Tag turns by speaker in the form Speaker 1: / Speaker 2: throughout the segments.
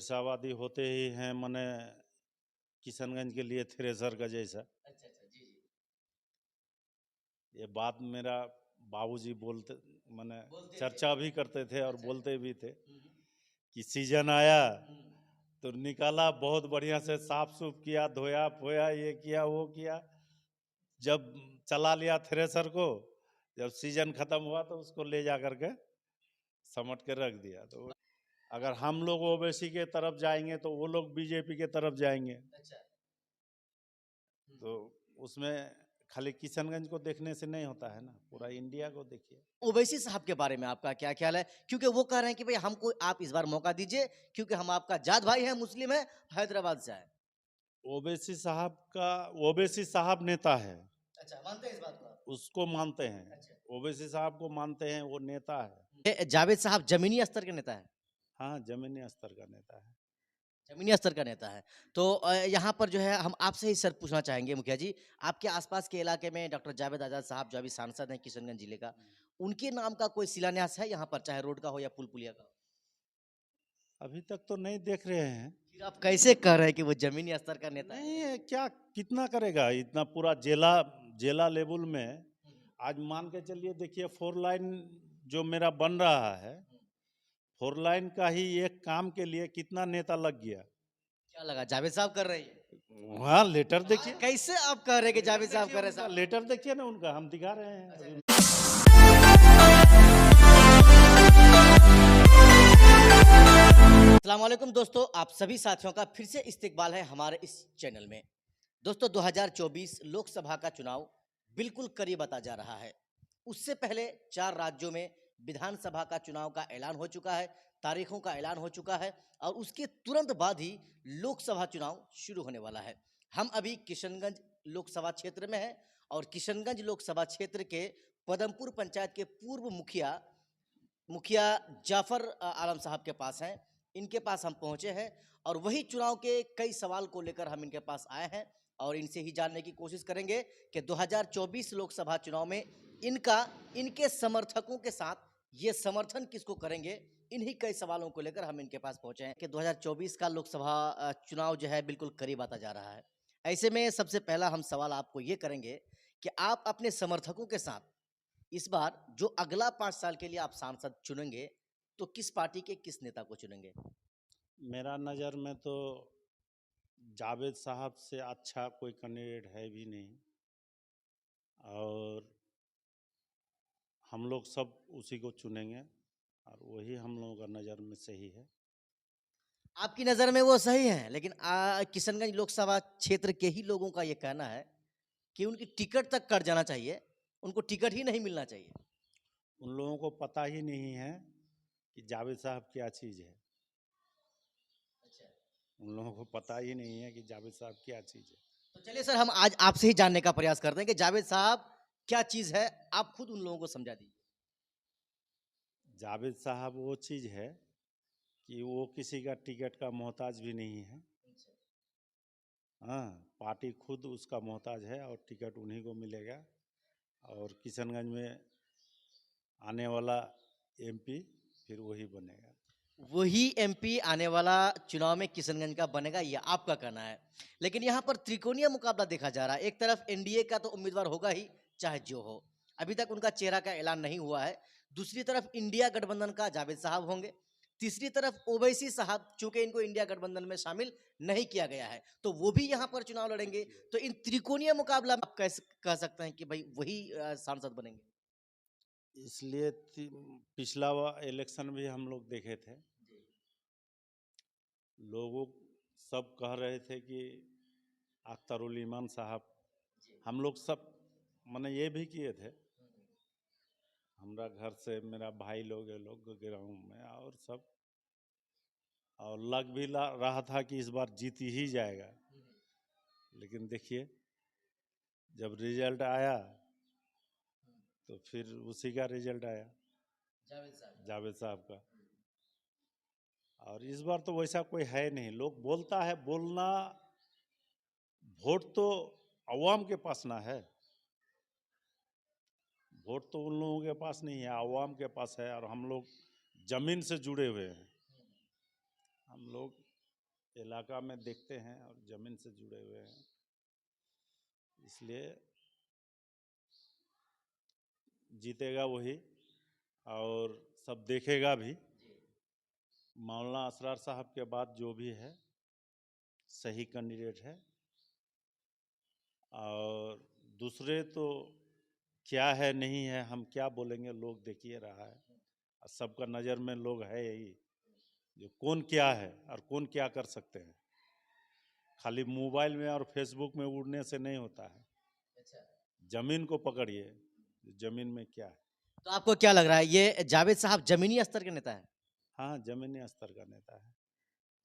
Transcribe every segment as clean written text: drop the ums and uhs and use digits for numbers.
Speaker 1: आशावादी होते ही हैं माने किशनगंज के लिए थ्रेसर का जैसा।
Speaker 2: अच्छा, अच्छा। जी, जी।
Speaker 1: ये बात मेरा बाबूजी बोलते माने
Speaker 2: बोलते थे।
Speaker 1: चर्चा भी करते थे और
Speaker 2: अच्छा, अच्छा।
Speaker 1: बोलते भी थे
Speaker 2: हुँ, हुँ।
Speaker 1: कि सीजन आया
Speaker 2: हुँ।
Speaker 1: तो निकाला, बहुत बढ़िया से साफ सूफ किया, धोया फोया, ये किया वो किया। जब चला लिया थ्रेसर को, जब सीजन खत्म हुआ तो उसको ले जा करके समट के रख दिया। तो अगर हम लोग ओवैसी के तरफ जाएंगे तो वो लोग बीजेपी के तरफ जाएंगे।
Speaker 2: अच्छा। हुँ।
Speaker 1: तो उसमें खाली किशनगंज को देखने से नहीं होता है ना, पूरा इंडिया को देखिए।
Speaker 2: ओवैसी साहब के बारे में आपका क्या ख्याल है? क्योंकि वो कह रहे हैं कि भई हमको आप इस बार मौका दीजिए क्योंकि हम आपका जात भाई हैं, मुस्लिम हैं, हैदराबाद से आए।
Speaker 1: ओवैसी साहब नेता है,
Speaker 2: अच्छा, मानते हैं इस बात को आप?
Speaker 1: उसको मानते हैं।
Speaker 2: अच्छा।
Speaker 1: ओवैसी साहब को मानते हैं, वो नेता है।
Speaker 2: जावेद साहब ज़मीनी स्तर के नेता हैं।
Speaker 1: हाँ, जमीनी स्तर का नेता है।
Speaker 2: ज़मीनी स्तर का नेता है। तो यहाँ पर जो है हम आपसे ही सर पूछना चाहेंगे मुखिया जी, आपके आस-पास के इलाके में डॉक्टर जावेद आज़ाद साहब जो अभी सांसद हैं किशनगंज जिले का, उनके नाम का कोई शिलान्यास है यहाँ पर चाहे रोड का हो या पुल-पुलिया का हो?
Speaker 1: अभी तक तो नहीं देख रहे हैं।
Speaker 2: फिर आप कैसे कह रहे हैं कि वो ज़मीनी स्तर का नेता है?
Speaker 1: नहीं है, क्या कितना करेगा इतना, पूरा जिला जिला लेवल में।
Speaker 2: हुँ, हुँ,
Speaker 1: आज मान के चलिए, देखिए 4 लाइन जो मेरा बन रहा है,
Speaker 2: हुँ।
Speaker 1: 4 लाइन का ही एक काम के लिए कितना नेता लग गया।
Speaker 2: क्या लगा जावेद साहब कर रहे हैं ये?
Speaker 1: वहाँ लेटर देखिए,
Speaker 2: कैसे आप कह रहे हैं कि
Speaker 1: लेटर
Speaker 2: जावेद साहब
Speaker 1: देखिए
Speaker 2: कर रहे हैं
Speaker 1: उनका,
Speaker 2: साहब?
Speaker 1: लेटर देखिए ना उनका, हम दिखा रहे हैं
Speaker 2: अच्छा।
Speaker 1: अभी।
Speaker 2: अस्सलाम वालेकुम दोस्तों, आप सभी साथियों का फिर से इस्तकबाल है हमारे इस चैनल में। दोस्तों 2024 लोकसभा का चुनाव बिल्कुल करीब आता जा रहा है। उससे पहले 4 राज्यों में विधानसभा का चुनाव का ऐलान हो चुका है, तारीखों का ऐलान हो चुका है और उसके तुरंत बाद ही लोकसभा चुनाव शुरू होने वाला है। हम अभी किशनगंज लोकसभा क्षेत्र में हैं और किशनगंज लोकसभा क्षेत्र के पदमपुर पंचायत के पूर्व मुखिया मुखिया जाफ़र आलम साहब के पास हैं। इनके पास हम पहुँचे हैं और वही चुनाव के कई सवाल को लेकर हम इनके पास आए हैं और इनसे ही जानने की कोशिश करेंगे कि 2024 लोकसभा चुनाव में इनका इनके समर्थकों के साथ ये समर्थन किसको करेंगे, इन्हीं कई सवालों को लेकर हम इनके पास पहुँचे हैं कि 2024 का लोकसभा चुनाव जो है बिल्कुल करीब आता जा रहा है। ऐसे में सबसे पहला हम सवाल आपको ये करेंगे कि आप अपने समर्थकों के साथ इस बार जो अगला 5 साल के लिए आप सांसद चुनेंगे, तो किस पार्टी के किस नेता को चुनेंगे?
Speaker 1: मेरा नज़र में तो जावेद साहब से अच्छा कोई कैंडिडेट है भी नहीं, और हम लोग सब उसी को चुनेंगे और वही हम लोगों का नज़र में सही है।
Speaker 2: आपकी नज़र में वो सही हैं, लेकिन किशनगंज लोकसभा क्षेत्र के ही लोगों का ये कहना है कि उनकी टिकट तक कट जाना चाहिए, उनको टिकट ही नहीं मिलना चाहिए।
Speaker 1: उन लोगों को पता ही नहीं है कि जावेद साहब क्या चीज़ है।
Speaker 2: अच्छा।
Speaker 1: उन लोगों को पता ही नहीं है कि जावेद साहब क्या चीज़ है।
Speaker 2: तो चलिए सर हम आज आपसे ही जानने का प्रयास करते हैं कि जावेद साहब क्या चीज़ है? आप खुद उन लोगों को समझा दीजिए।
Speaker 1: जावेद साहब वो चीज़ है कि वो किसी का टिकट का मोहताज भी नहीं है।
Speaker 2: अच्छा।
Speaker 1: हाँ, पार्टी खुद उसका मोहताज है और टिकट उन्हीं को मिलेगा। और किशनगंज में आने वाला एमपी फिर वही बनेगा।
Speaker 2: वही एमपी आने वाला चुनाव में किशनगंज का बनेगा, ये आपका कहना है। लेकिन यहाँ पर त्रिकोणीय मुकाबला देखा जा रहा है। एक तरफ एनडीए का तो उम्मीदवार होगा ही, चाहे जो हो। अभी तक उनका चेहरा का ऐलान नहीं हुआ है। दूसरी तरफ इंडिया गठबंधन का जावेद साहब होंगे। तीसरी तरफ ओवैसी साहब, चूंकि इनको इंडिया गठबंधन में शामिल नहीं किया गया है, तो वो भी यहाँ पर चुनाव लड़ेंगे। तो इन त्रिकोणीय मुकाबला में आप कैसे कह सकते हैं कि भाई वही सांसद बनेंगे?
Speaker 1: इसलिए पिछला इलेक्शन भी हम लोग देखे थे, लोगों सब कह रहे थे कि अख्तरुल ईमान साहब। हम लोग सब मैंने ये भी किए थे, हमारा घर से मेरा भाई लोग ये लोग ग्राउंड में और सब, और लग भी रहा था कि इस बार जीत ही जाएगा। लेकिन देखिए जब रिजल्ट आया तो फिर उसी का रिजल्ट आया, जावेद साहब का। और इस बार तो वैसा कोई है नहीं। लोग बोलता है, बोलना, वोट तो अवाम के पास ना है। वोट तो उन लोगों के पास नहीं है, अवाम के पास है। और हम लोग जमीन से जुड़े हुए हैं। हम लोग इलाका में देखते हैं और ज़मीन से जुड़े हुए हैं, इसलिए जीतेगा वही और सब देखेगा भी। मौलाना असरार साहब के बाद जो भी है सही कैंडिडेट है, और दूसरे तो क्या है नहीं है हम क्या बोलेंगे, लोग देखिए रहा है, और सबका नज़र में लोग है यही जो कौन क्या है और कौन क्या कर सकते हैं। खाली मोबाइल में और फेसबुक में उड़ने से नहीं होता है, जमीन को पकड़िए, जमीन में क्या है।
Speaker 2: तो आपको क्या लग रहा है, ये जावेद साहब जमीनी स्तर के नेता है?
Speaker 1: हाँ, जमीनी स्तर का नेता है।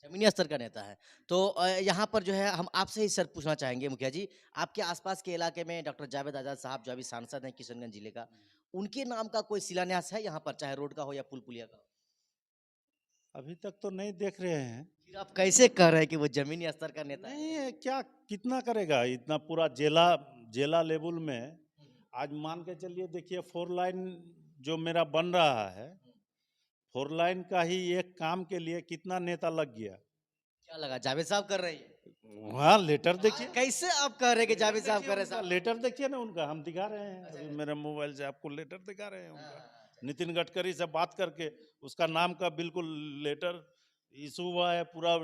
Speaker 2: जमीनी स्तर का नेता है। तो यहाँ पर जो है हम आपसे ही सर पूछना चाहेंगे मुखिया जी, आपके आसपास के इलाके में डॉक्टर जावेद आजाद साहब जो अभी सांसद हैं किशनगंज जिले का, उनके नाम का कोई शिलान्यास है यहाँ पर, चाहे रोड का हो या पुल पुलिया का हो?
Speaker 1: अभी तक तो नहीं देख रहे हैं।
Speaker 2: फिर आप कैसे कह रहे हैं कि वो जमीनी स्तर का नेता है?
Speaker 1: नहीं है, क्या कितना करेगा इतना, पूरा जिला जिला लेवल में। आज मान के चलिए, देखिए 4 लाइन जो मेरा बन रहा है, 4 लाइन का ही एक काम के लिए कितना नेता लग गया।
Speaker 2: क्या लगा जावेद साहब कर रहे हैं?
Speaker 1: वहाँ लेटर देखिए,
Speaker 2: कैसे आप कह रहे हैं कि जावेद साहब कर रहे हैं?
Speaker 1: लेटर देखिए ना उनका, हम दिखा रहे हैं अभी मेरे मोबाइल से आपको लेटर दिखा रहे हैं उनका। नितिन गडकरी से बात करके उसका नाम का बिल्कुल लेटर इशू हुआ है, पूरा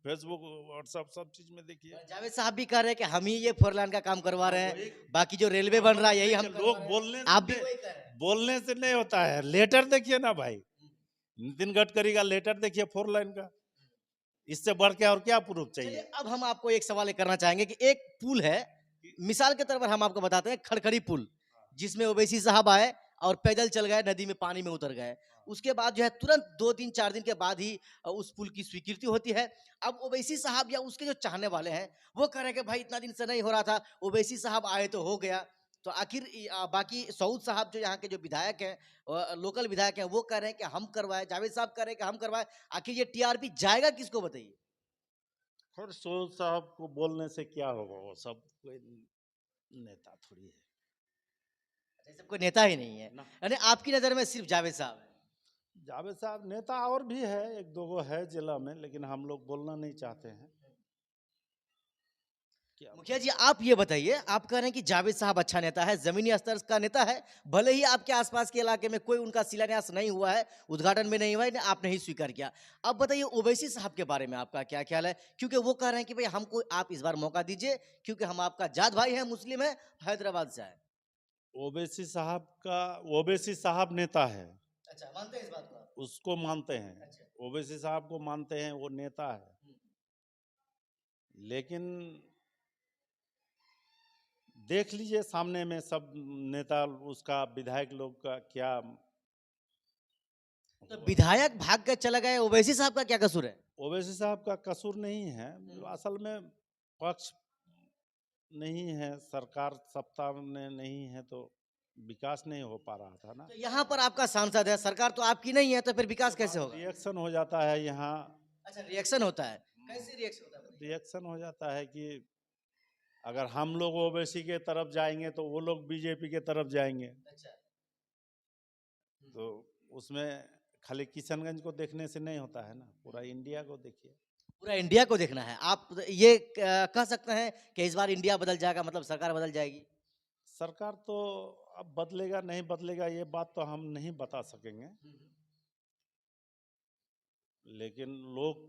Speaker 1: फेसबुक व्हाट्सएप सब चीज में देखिए।
Speaker 2: जावेद साहब भी कह रहे हैं कि हम ही ये 4 लाइन का काम करवा रहे हैं, बाकी जो रेलवे बन रहा है यही हम
Speaker 1: लोग बोलने
Speaker 2: आप भी वही कह रहे हैं।
Speaker 1: बोलने से नहीं होता है, लेटर देखिए ना भाई, नितिन गडकरी का लेटर देखिए 4 लाइन का, इससे बढ़ के और क्या प्रूफ
Speaker 2: चलिए
Speaker 1: चाहिए।
Speaker 2: अब हम आपको एक सवाल करना चाहेंगे कि एक पुल है, मिसाल के तौर पर हम आपको बताते हैं, खड़खड़ी पुल, जिसमें ओवैसी साहब आए और पैदल चल गए, नदी में पानी में उतर गए। उसके बाद जो है तुरंत 2 दिन 4 दिन के बाद ही उस पुल की स्वीकृति होती है। अब ओवैसी साहब या उसके जो चाहने वाले हैं वो कह रहे हैं कि भाई इतना दिन से नहीं हो रहा था, ओवैसी साहब आए तो हो गया। तो आखिर बाकी सऊद साहब जो यहाँ के जो विधायक हैं, लोकल विधायक हैं, वो कह रहे हैं कि हम करवाए, जावेद साहब कह रहे हैं कि हम करवाए। आखिर ये टीआरपी जाएगा किसको, बताइए?
Speaker 1: और सोच साहब को बोलने से क्या होगा, वो सब कोई नेता थोड़ी है
Speaker 2: अच्छा, सब कोई नेता ही नहीं है,
Speaker 1: ना।
Speaker 2: यानी आपकी नजर में सिर्फ जावेद साहब है?
Speaker 1: जावेद साहब नेता और भी है, एक दो गो है जिला में, लेकिन हम लोग बोलना नहीं चाहते हैं। क्या
Speaker 2: मुखिया जी आप ये बताइए, आप कह रहे हैं कि जावेद साहब अच्छा नेता है, जमीनी स्तर का नेता है, भले ही आपके आसपास के इलाके में कोई उनका शिलान्यास नहीं हुआ है, उद्घाटन में नहीं हुआ है, आपने ही स्वीकार किया। अब बताइए ओवैसी साहब के बारे में आपका क्या ख्याल है? क्योंकि वो कह रहे हैं कि भाई हमको आप इस बार मौका दीजिए, क्योंकि हम आपका जात भाई हैं, मुस्लिम है, हैदराबाद से आए।
Speaker 1: ओवैसी साहब नेता है,
Speaker 2: अच्छा, मानते हैं इस बात को आप?
Speaker 1: उसको मानते हैं।
Speaker 2: अच्छा।
Speaker 1: ओवैसी साहब को मानते हैं, वो नेता है। लेकिन देख लीजिए सामने में सब नेता, उसका विधायक लोग का क्या।
Speaker 2: तो विधायक भाग कर चला गया, ओवैसी साहब का क्या कसूर है?
Speaker 1: ओवैसी साहब का कसूर नहीं है, असल में पक्ष नहीं है, सरकार सत्ता में नहीं है, तो विकास नहीं हो पा रहा था ना।
Speaker 2: तो यहाँ पर आपका सांसद है, सरकार तो आपकी नहीं है, तो फिर विकास कैसे होगा?
Speaker 1: रिएक्शन हो जाता है यहाँ।
Speaker 2: अच्छा, रिएक्शन होता है, कैसे रिएक्शन होता है?
Speaker 1: रिएक्शन हो जाता है कि अगर हम लोग ओवैसी के तरफ जाएंगे तो वो लोग बीजेपी के तरफ जाएंगे।
Speaker 2: अच्छा।
Speaker 1: तो उसमें खाली किशनगंज को देखने से नहीं होता है ना, पूरा इंडिया को देखिए।
Speaker 2: पूरा इंडिया को देखना है। आप ये कह सकते हैं कि इस बार इंडिया बदल जाएगा, मतलब सरकार बदल जाएगी?
Speaker 1: सरकार तो अब बदलेगा नहीं बदलेगा ये बात तो हम नहीं बता सकेंगे, लेकिन लोग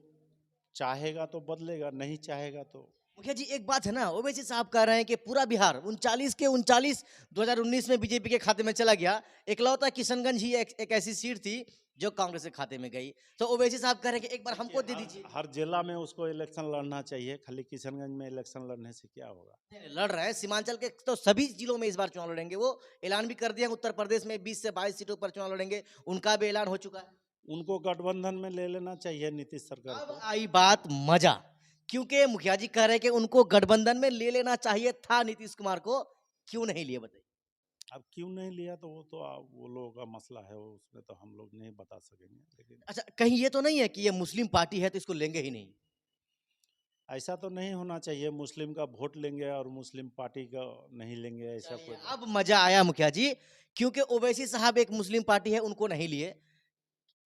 Speaker 1: चाहेगा तो बदलेगा, नहीं चाहेगा तो।
Speaker 2: मुखिया जी एक बात है ना, ओवैसी साहब कह रहे हैं कि पूरा बिहार 39 के 39 2019 में बीजेपी के खाते में चला गया, इकलौता किशनगंज ही एक ऐसी सीट थी जो कांग्रेस के खाते में गई। तो ओवैसी साहब कह रहे हैं कि एक बार हमको दे दीजिए।
Speaker 1: हर जिला में उसको इलेक्शन लड़ना चाहिए, खाली किशनगंज में इलेक्शन लड़ने से क्या होगा।
Speaker 2: नहीं, नहीं, लड़ रहे हैं, सीमांचल के तो सभी जिलों में इस बार चुनाव लड़ेंगे। वो ऐलान भी कर दिया, उत्तर प्रदेश में 20 से 22 सीटों पर चुनाव लड़ेंगे, उनका भी ऐलान हो चुका है।
Speaker 1: उनको गठबंधन में ले लेना चाहिए नीतीश सरकार
Speaker 2: अब
Speaker 1: को।
Speaker 2: आई बात मजा, क्योंकि मुखिया जी कह रहे हैं कि उनको गठबंधन में ले लेना चाहिए था नीतीश कुमार को, क्यों नहीं लिए, बताइए?
Speaker 1: अब क्यों नहीं लिया तो वो तो वो लोगों का मसला है, वो उसमें तो हम लोग नहीं बता सकेंगे। लेकिन
Speaker 2: अच्छा, कहीं ये तो नहीं है कि ये मुस्लिम पार्टी है तो इसको लेंगे ही नहीं?
Speaker 1: ऐसा तो नहीं होना चाहिए, मुस्लिम का वोट लेंगे और मुस्लिम पार्टी का नहीं लेंगे, ऐसा कोई।
Speaker 2: अब मजा आया मुखिया जी, क्योंकि ओवैसी साहब एक मुस्लिम पार्टी है, उनको नहीं लिए।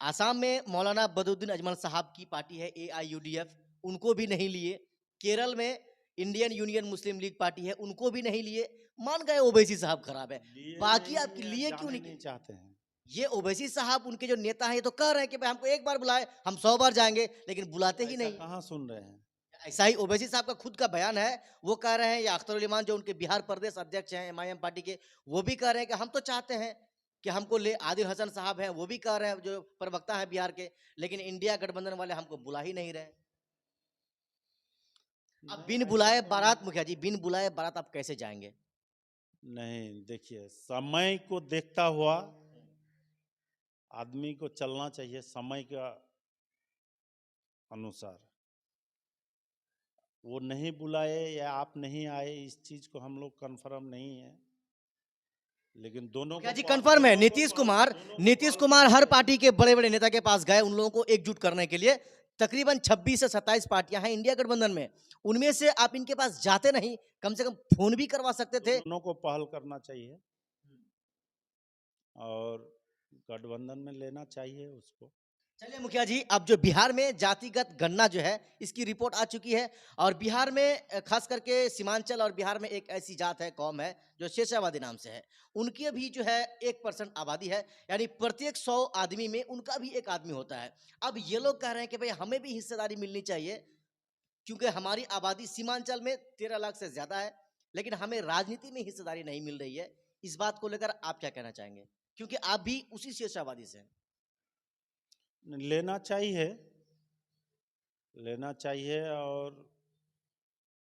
Speaker 2: आसाम में मौलाना बदरुद्दीन अजमल साहब की पार्टी है AIUDF, उनको भी नहीं लिए। केरल में इंडियन यूनियन मुस्लिम लीग पार्टी है, उनको भी नहीं लिए। मान गए ओवैसी साहब खराब है,
Speaker 1: लिए
Speaker 2: बाकी
Speaker 1: नहीं
Speaker 2: आप
Speaker 1: या
Speaker 2: लिए क्यों
Speaker 1: जाने
Speaker 2: नहीं?
Speaker 1: चाहते हैं।
Speaker 2: ये ओवैसी साहब उनके जो नेता हैं ये तो कह रहे हैं कि भाई हमको एक बार बुलाए, हम 100 बार जाएंगे, लेकिन बुलाते ही
Speaker 1: ऐसा
Speaker 2: नहीं।
Speaker 1: कहाँ सुन रहे हैं।
Speaker 2: ऐसा ही ओवैसी साहब का खुद का बयान है, वो कह रहे हैं, या अख्तर उल इमान जो उनके बिहार प्रदेश अध्यक्ष हैं एमआईएम पार्टी के, वो भी कह रहे हैं कि हम तो चाहते हैं कि हमको ले। आदिल हसन साहब हैं, वो भी कह रहे हैं, जो प्रवक्ता हैं बिहार के, लेकिन इंडिया गठबंधन वाले हमको बुला ही नहीं रहे। अब
Speaker 1: नहीं,
Speaker 2: बिन
Speaker 1: ऐसा
Speaker 2: बुलाए
Speaker 1: तो
Speaker 2: बारात, मुखिया जी, बिन बुलाए बारात आप कैसे जाएंगे?
Speaker 1: नहीं, देखिए समय को देखता हुआ आदमी को चलना चाहिए, समय का अनुसार। वो नहीं बुलाए या आप नहीं आए, इस चीज को हम लोग कंफर्म नहीं है, लेकिन दोनों
Speaker 2: मुखिया
Speaker 1: को
Speaker 2: जी कंफर्म है,
Speaker 1: दोनों को
Speaker 2: नीतीश कुमार,
Speaker 1: दोनों को
Speaker 2: नीतीश कुमार हर पार्टी के बड़े बड़े नेता के पास गए उन लोगों को एकजुट करने के लिए। तकरीबन 26 से 27 पार्टियां हैं इंडिया गठबंधन में, उनमें से आप इनके पास जाते नहीं, कम से कम फोन भी करवा सकते थे।
Speaker 1: दोनों को पहल करना चाहिए और गठबंधन में लेना चाहिए उसको।
Speaker 2: चलिए मुखिया जी, अब जो बिहार में जातिगत गणना जो है इसकी रिपोर्ट आ चुकी है, और बिहार में खास करके सीमांचल और बिहार में एक ऐसी जात है, कौम है जो शेषावादी नाम से है, उनकी भी जो है 1% आबादी है, यानी प्रत्येक 100 आदमी में उनका भी एक आदमी होता है। अब ये लोग कह रहे हैं कि भाई हमें भी हिस्सेदारी मिलनी चाहिए, क्योंकि हमारी आबादी सीमांचल में 13 लाख से ज्यादा है, लेकिन हमें राजनीति में हिस्सेदारी नहीं मिल रही है। इस बात को लेकर आप क्या कहना चाहेंगे, क्योंकि आप भी उसी शेषावादी से हैं?
Speaker 1: लेना चाहिए, लेना चाहिए और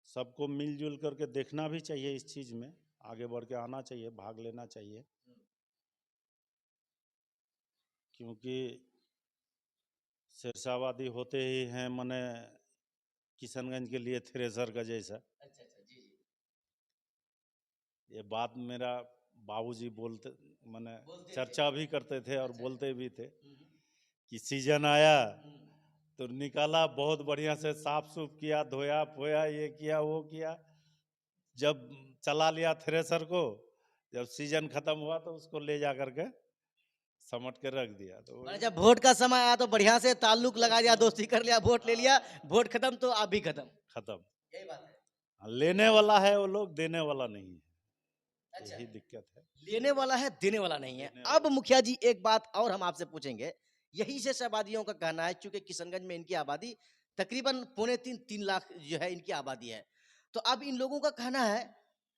Speaker 1: सबको मिलजुल करके देखना भी चाहिए, इस चीज में आगे बढ़ के आना चाहिए, भाग लेना चाहिए, क्योंकि शेरशाहवादी होते ही हैं मने किशनगंज के लिए थ्रेसर का जैसा।
Speaker 2: अच्छा अच्छा, जी जी,
Speaker 1: ये बात मेरा बाबूजी बोलते, मने
Speaker 2: बोलते
Speaker 1: चर्चा भी करते थे और
Speaker 2: अच्छा।
Speaker 1: बोलते भी थे
Speaker 2: हम्म,
Speaker 1: कि सीजन आया
Speaker 2: हम्म,
Speaker 1: तो निकाला, बहुत बढ़िया से साफ सुफ किया, धोया फोया, ये किया वो किया, जब चला लिया थ्रेसर को, जब सीजन खत्म हुआ तो उसको ले जा करके समट के रख दिया। तो
Speaker 2: मैंने
Speaker 1: वही
Speaker 2: जब वोट का समय आया तो बढ़िया से ताल्लुक लगा दिया, दोस्ती कर लिया, वोट ले लिया, वोट खत्म तो आप भी खत्म।
Speaker 1: खत्म।
Speaker 2: यही बात है।
Speaker 1: लेने वाला है वो लोग, देने वाला नहीं है,
Speaker 2: अच्छा,
Speaker 1: यही दिक्कत है।
Speaker 2: लेने वाला है, देने वाला नहीं है।
Speaker 1: देने
Speaker 2: अब
Speaker 1: वाला।
Speaker 2: मुखिया जी एक बात और हम आपसे पूछेंगे, यही से आबादियों का कहना है, चूंकि किशनगंज में इनकी आबादी तकरीबन 2.25-3 लाख जो है इनकी आबादी है, तो अब इन लोगों का कहना है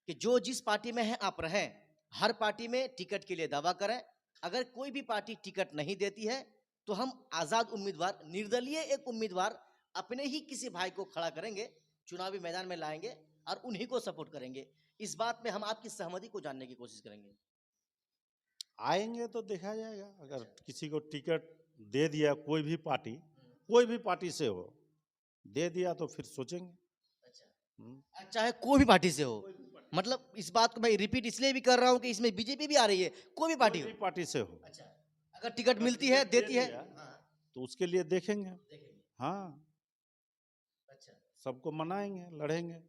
Speaker 2: कि जो जिस पार्टी में है आप रहें, हर पार्टी में टिकट के लिए दावा करें, अगर कोई भी पार्टी टिकट नहीं देती है तो हम आजाद उम्मीदवार, निर्दलीय एक उम्मीदवार अपने ही किसी भाई को खड़ा करेंगे, चुनावी मैदान में लाएंगे और उन्हीं को सपोर्ट करेंगे। इस बात में हम आपकी सहमति को जानने की कोशिश करेंगे।
Speaker 1: आएंगे तो देखा जाएगा, अगर किसी को टिकट दे दिया कोई भी पार्टी से हो, दे दिया तो फिर सोचेंगे। हम्म।
Speaker 2: चाहे कोई भी पार्टी से हो, मतलब इस बात को मैं रिपीट इसलिए भी कर रहा हूं कि इसमें बीजेपी भी आ रही है, कोई भी पार्टी
Speaker 1: कोई
Speaker 2: हो।
Speaker 1: भी पार्टी से हो,
Speaker 2: अच्छा, अगर टिकट
Speaker 1: अगर
Speaker 2: मिलती है,
Speaker 1: टिकट दे
Speaker 2: देती है,
Speaker 1: दिया
Speaker 2: हाँ,
Speaker 1: तो उसके लिए देखेंगे।
Speaker 2: देखेंगे।
Speaker 1: हाँ,
Speaker 2: अच्छा,
Speaker 1: सबको मनाएंगे, लड़ेंगे।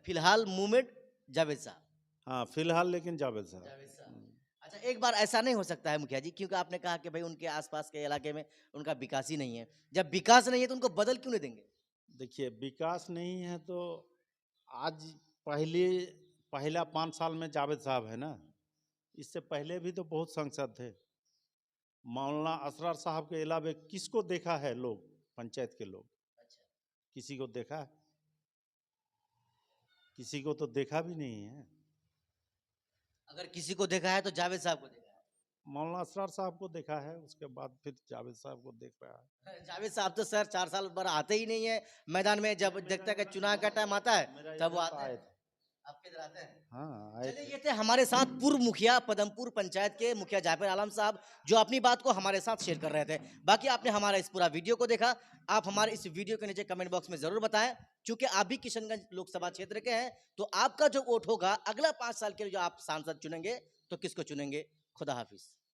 Speaker 2: फिलहाल मूवमेंट जावेद साहब।
Speaker 1: हाँ फिलहाल, लेकिन जावेद साहब।
Speaker 2: जावेद साहब। अच्छा, एक बार ऐसा नहीं हो सकता है मुखिया जी, क्योंकि आपने कहा कि भाई उनके आसपास के इलाके में उनका विकास ही नहीं है, जब विकास नहीं है तो उनको बदल क्यों नहीं देंगे?
Speaker 1: देखिए विकास नहीं है तो आज पहले पहला 5 साल में जावेद साहब है ना, इससे पहले भी तो बहुत सांसद थे। मौलाना असरार साहब के अलावा किसको देखा है लोग, पंचायत के लोग
Speaker 2: अच्छा,
Speaker 1: किसी को देखा है? किसी को तो देखा भी नहीं है।
Speaker 2: अगर किसी को देखा है तो जावेद साहब को देखा
Speaker 1: मौलाना असरार साहब को देखा है, उसके बाद फिर जावेद साहब को देख रहा है।
Speaker 2: है। जावेद साहब तो सर 4 साल पर आते ही नहीं है मैदान में, जब देखता है कि चुनाव का टाइम आता है
Speaker 1: मेरा
Speaker 2: तब वो
Speaker 1: इधर तो
Speaker 2: आते
Speaker 1: आए
Speaker 2: हैं।
Speaker 1: थे।
Speaker 2: आपके इधर आते हैं?
Speaker 1: हाँ आए
Speaker 2: चलिए,
Speaker 1: थे।
Speaker 2: ये थे हमारे साथ पूर्व मुखिया पदमपुर पंचायत के मुखिया जाफर आलम साहब, जो अपनी बात को हमारे साथ शेयर कर रहे थे। बाकी आपने हमारा इस पूरा वीडियो को देखा, आप हमारे इस वीडियो के नीचे कमेंट बॉक्स में जरूर बताएं, क्योंकि आप भी किशनगंज लोकसभा क्षेत्र के हैं, तो आपका जो वोट होगा अगला 5 साल के लिए जो आप सांसद चुनेंगे, तो किसको चुनेंगे? खुदा हाफिज।